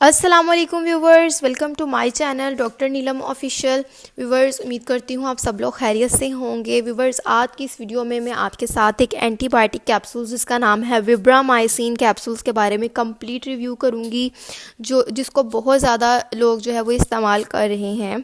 अस्सलामुअलैकुम viewers, welcome to my channel doctor Neelam official. Viewers, उम्मीद करती हूँ आप सब लोग खैरियत से होंगे। व्यूवर्स, आज की इस वीडियो में मैं आपके साथ एक एंटीबायोटिक कैप्सूल जिसका नाम है विब्रामाइसिन कैप्सूल्स के बारे में कंप्लीट रिव्यू करूँगी, जिसको बहुत ज़्यादा लोग जो है वो इस्तेमाल कर रहे हैं।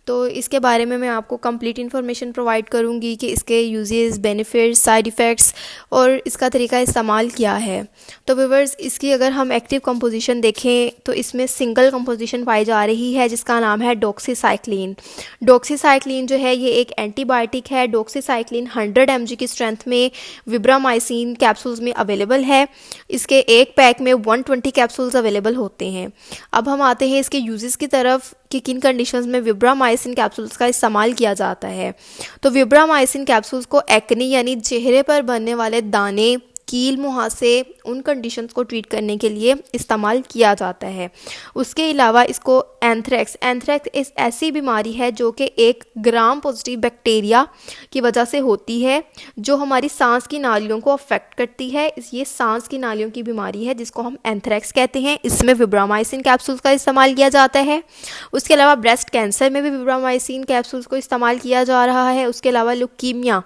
तो इसके बारे में मैं आपको कंप्लीट इन्फॉर्मेशन प्रोवाइड करूंगी कि इसके यूजेस, बेनिफिट्स, साइड इफ़ेक्ट्स और इसका तरीका इस्तेमाल क्या है। तो व्यूअर्स, इसकी अगर हम एक्टिव कंपोजिशन देखें तो इसमें सिंगल कंपोजिशन पाई जा रही है जिसका नाम है डॉक्सीसाइक्लिन। डॉक्सीसाइक्लिन जो है ये एक एंटीबायोटिक है। डॉक्सीसाइक्लिन 100 mg की स्ट्रेंथ में विब्रामाइसिन कैप्सूल्स में अवेलेबल है। इसके एक पैक में 120 कैप्सूल्स अवेलेबल होते हैं। अब हम आते हैं इसके यूजेस की तरफ कि किन कंडीशंस में विब्रामाइसिन कैप्सूल्स का इस्तेमाल किया जाता है। तो विब्रामाइसिन कैप्सूल्स को एक्ने यानी चेहरे पर बनने वाले दाने, कील, मुहासे, उन कंडीशंस को ट्रीट करने के लिए इस्तेमाल किया जाता है। उसके अलावा इसको एंथ्रेक्स एक ऐसी बीमारी है जो कि एक ग्राम पॉजिटिव बैक्टीरिया की वजह से होती है जो हमारी सांस की नालियों को अफेक्ट करती है। ये सांस की नालियों की बीमारी है जिसको हम एंथ्रेक्स कहते हैं। इसमें विब्रामाइसिन कैप्सूल्स का इस्तेमाल किया जाता है। उसके अलावा ब्रेस्ट कैंसर में भी विब्रामाइसिन कैप्सूल्स को इस्तेमाल किया जा रहा है। उसके अलावा ल्यूकीमिया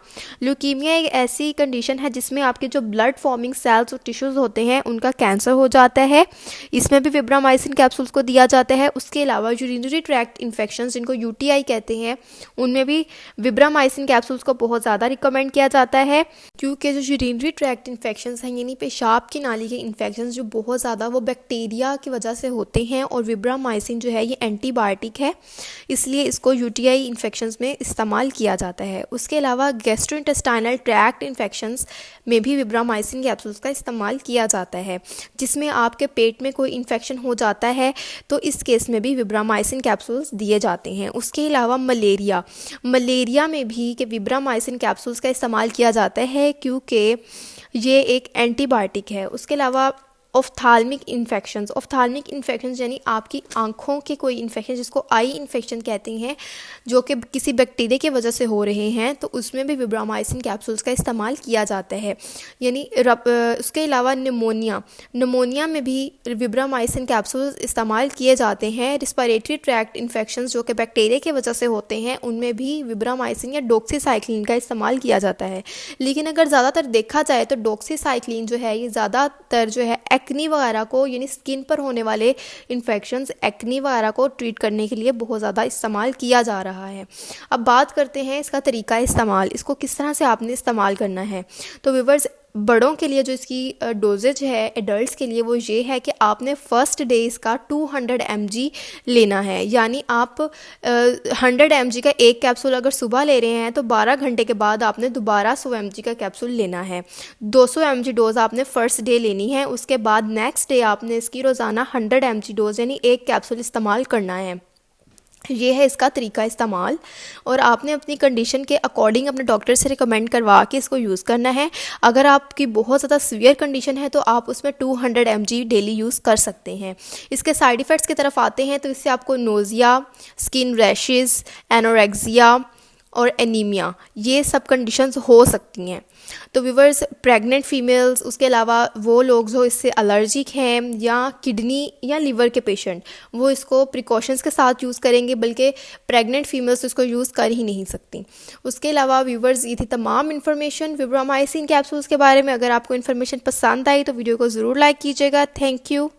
एक ऐसी कंडीशन है जिसमें आपके जो ब्लड फॉर्मिंग सेल्स और टिश्यूज़ होते हैं उनका कैंसर हो जाता है। इसमें भी विब्रामाइसिन कैप्सूल्स को दिया जाता है। उसके अलावा यूरिनरी ट्रैक्ट इन्फेक्शंस जिनको यूटीआई कहते हैं उनमें भी विब्रामाइसिन कैप्सूल्स को बहुत ज़्यादा रिकमेंड किया जाता है, क्योंकि जो यूरिनरी ट्रैक्ट इन्फेक्शंस हैं यानी पेशाब की नाली के इन्फेक्शंस जो बहुत ज़्यादा वो बैक्टीरिया की वजह से होते हैं, और विब्रामाइसिन जो है ये एंटीबायोटिक है, इसलिए इसको यूटीआई इन्फेक्शंस में इस्तेमाल किया जाता है। उसके अलावा गैस्ट्रोइंटेस्टाइनल ट्रैक्ट इन्फेक्शंस में भी विब्रामाइसिन कैप्सूल्स का इस्तेमाल किया जाता है, जिसमें आपके पेट में कोई इन्फेक्शन हो जाता है तो इस केस में भी विब्रामाइसिन कैप्सूल्स दिए जाते हैं। उसके अलावा मलेरिया में भी कि विब्रामाइसिन कैप्सूल्स का इस्तेमाल किया जाता है क्योंकि ये एक एंटीबायोटिक है। उसके अलावा ऑफ्थाल्मिक इन्फेक्शंस यानी आपकी आंखों के कोई इन्फेक्शन जिसको आई इन्फेक्शन कहते हैं, जो कि किसी बैक्टीरिया की वजह से हो रहे हैं, तो उसमें भी विब्रामाइसिन कैप्सूल्स का इस्तेमाल किया जाता है। यानी उसके अलावा निमोनिया में भी विब्रामाइसिन कैप्सूल्स इस्तेमाल किए जाते हैं। रिस्पायरेटरी ट्रैक्ट इन्फेक्शंस जो कि बैक्टीरिया की वजह से होते हैं उनमें भी विब्रामाइसिन या डॉक्सीसाइक्लिन का इस्तेमाल किया जाता है। लेकिन अगर ज़्यादातर देखा जाए तो डॉक्सीसाइक्लिन जो है ये ज़्यादातर जो है एक्नी वगैरह को यानी स्किन पर होने वाले इन्फेक्शंस, एक्नी वगैरह को ट्रीट करने के लिए बहुत ज़्यादा इस्तेमाल किया जा रहा है। अब बात करते हैं इसका तरीका इस्तेमाल, इसको किस तरह से आपने इस्तेमाल करना है। तो व्यूअर्स, बड़ों के लिए जो इसकी डोजेज है एडल्ट्स के लिए वो ये है कि आपने फ़र्स्ट डे इसका 200 mg लेना है। यानी आप 100 mg का एक कैप्सूल अगर सुबह ले रहे हैं तो 12 घंटे के बाद आपने दोबारा 100 mg का कैप्सूल लेना है। 200 mg डोज़ आपने फ़र्स्ट डे लेनी है। उसके बाद नेक्स्ट डे आपने इसकी रोज़ाना 100 mg डोज़ यानी एक कैप्सूल इस्तेमाल करना है। ये है इसका तरीका इस्तेमाल, और आपने अपनी कंडीशन के अकॉर्डिंग अपने डॉक्टर से रिकमेंड करवा के इसको यूज़ करना है। अगर आपकी बहुत ज़्यादा सीवियर कंडीशन है तो आप उसमें 200 mg डेली यूज़ कर सकते हैं। इसके साइड इफ़ेक्ट्स की तरफ आते हैं तो इससे आपको नोज़िया, स्किन रैशेस, एनोरेक्सिया और एनीमिया ये सब कंडीशंस हो सकती हैं। तो व्यूअर्स, प्रेग्नेंट फीमेल्स, उसके अलावा वो लोग जो इससे एलर्जिक हैं या किडनी या लिवर के पेशेंट, वो इसको प्रिकॉशंस के साथ यूज़ करेंगे, बल्कि प्रेग्नेंट फीमेल्स इसको यूज़ कर ही नहीं सकती। उसके अलावा व्यूअर्स, ये थी तमाम इन्फॉर्मेशन विब्रामाइसिन कैप्सूल्स के बारे में। अगर आपको इन्फॉर्मेशन पसंद आई तो वीडियो को ज़रूर लाइक कीजिएगा। Thank you.